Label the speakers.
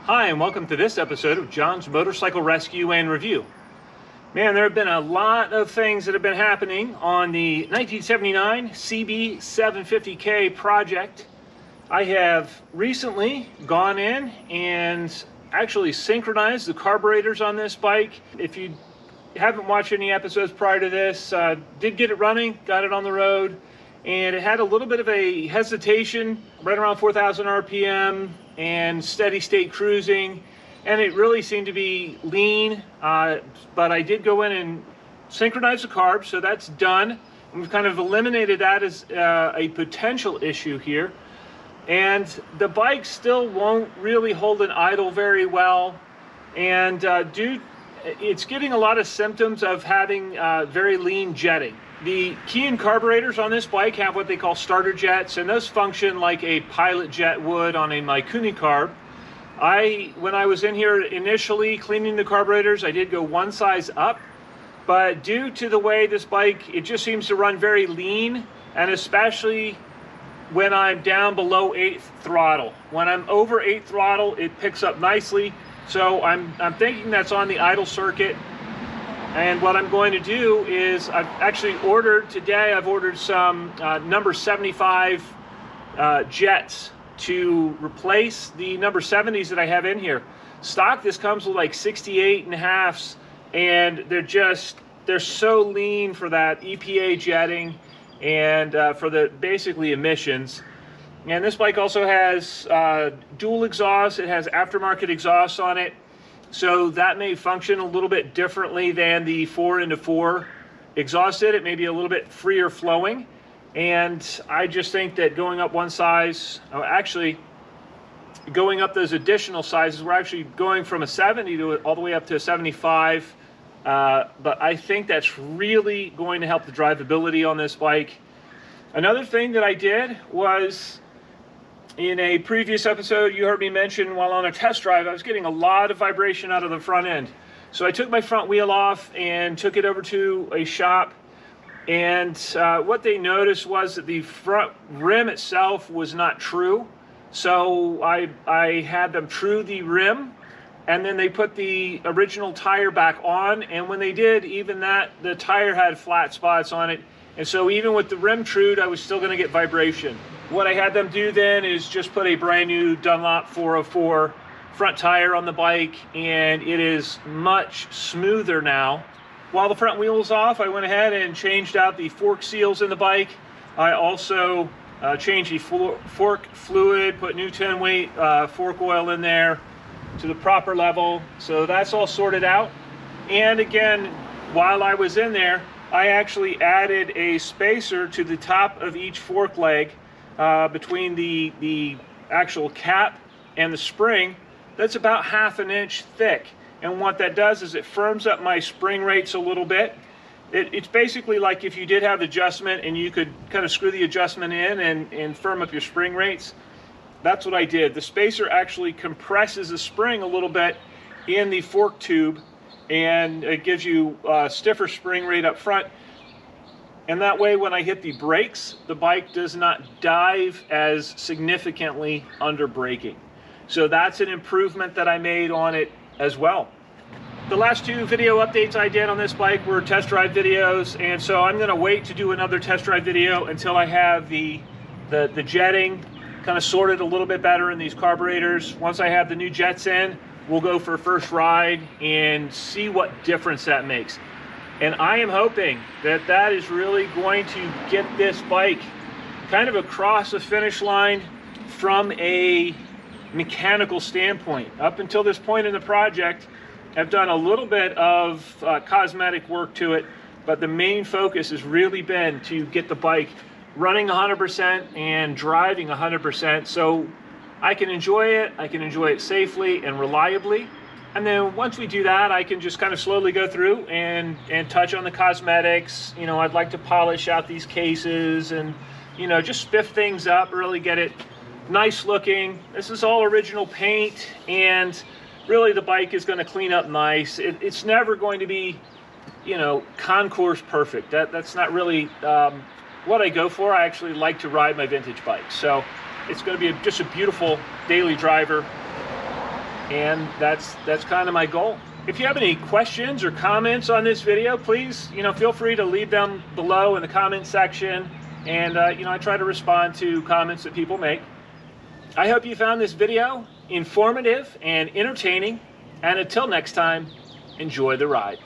Speaker 1: Hi, and welcome to this episode of John's Motorcycle Rescue and Review. Man, there have been a lot of things that have been happening on the 1979 CB750K project. I have recently gone in and actually synchronized the carburetors on this bike. If you haven't watched any episodes prior to this, did get it running, got it on the road, and it had a little bit of a hesitation right around 4,000 RPM and steady state cruising, and it really seemed to be lean, but I did go in and synchronize the carb, so that's done. And we've kind of eliminated that as a potential issue here. And the bike still won't really hold an idle very well, and it's getting a lot of symptoms of having very lean jetting. The key and carburetors on this bike have what they call starter jets, and those function like a pilot jet would on a Mikuni carb. When I was in here initially cleaning the carburetors, I did go one size up, but due to the way this bike, it just seems to run very lean, and especially when I'm down below 8th throttle. When I'm over 8th throttle, it picks up nicely, so I'm thinking that's on the idle circuit. And what I'm going to do is, I've actually ordered today, I've ordered some number 75 jets to replace the number 70s that I have in here. Stock, this comes with like 68 and a halves, and they're so lean for that EPA jetting and for the basically emissions. And this bike also has dual exhaust. It has aftermarket exhaust on it. So that may function a little bit differently than the 4x4 exhaust did. It may be a little bit freer flowing. And I just think that going up one size, actually going up those additional sizes, we're actually going from a 70 to all the way up to a 75. But I think that's really going to help the drivability on this bike. Another thing that I did was, in a previous episode, you heard me mention while on a test drive, I was getting a lot of vibration out of the front end. So I took my front wheel off and took it over to a shop. And what they noticed was that the front rim itself was not true. So I had them true the rim, and then they put the original tire back on. And when they did, even that, the tire had flat spots on it. And so even with the rim trued, I was still going to get vibration. What I had them do then is just put a brand new Dunlop 404 front tire on the bike, and it is much smoother now. While the front wheel was off, I went ahead and changed out the fork seals in the bike. I also changed the fork fluid, put new 10 weight fork oil in there to the proper level. So that's all sorted out. And again, while I was in there, I actually added a spacer to the top of each fork leg between the actual cap and the spring. That's about 1/2 inch thick. And what that does is it firms up my spring rates a little bit. It's basically like if you did have adjustment and you could kind of screw the adjustment in and firm up your spring rates. That's what I did. The spacer actually compresses the spring a little bit in the fork tube, and it gives you a stiffer spring rate up front. And that way, when I hit the brakes, the bike does not dive as significantly under braking. So that's an improvement that I made on it as well. The last 2 video updates I did on this bike were test drive videos, and so I'm going to wait to do another test drive video until I have the jetting kind of sorted a little bit better in these carburetors. Once I have the new jets in, we'll go for a first ride and see what difference that makes. And I am hoping that that is really going to get this bike kind of across the finish line from a mechanical standpoint. Up until this point in the project, I've done a little bit of cosmetic work to it, but the main focus has really been to get the bike running 100% and driving 100%, so I can enjoy it safely and reliably. And then once we do that, I can just kind of slowly go through and touch on the cosmetics. You know, I'd like to polish out these cases and, you know, just spiff things up, really get it nice looking. This is all original paint, and really the bike is going to clean up nice. It's never going to be you know, concourse perfect. That's not really what I go for. I actually like to ride my vintage bike. So it's going to be just a beautiful daily driver, and that's kind of my goal. If you have any questions or comments on this video, please, you know, feel free to leave them below in the comment section, and you know, I try to respond to comments that people make. I hope you found this video informative and entertaining, and until next time, enjoy the ride.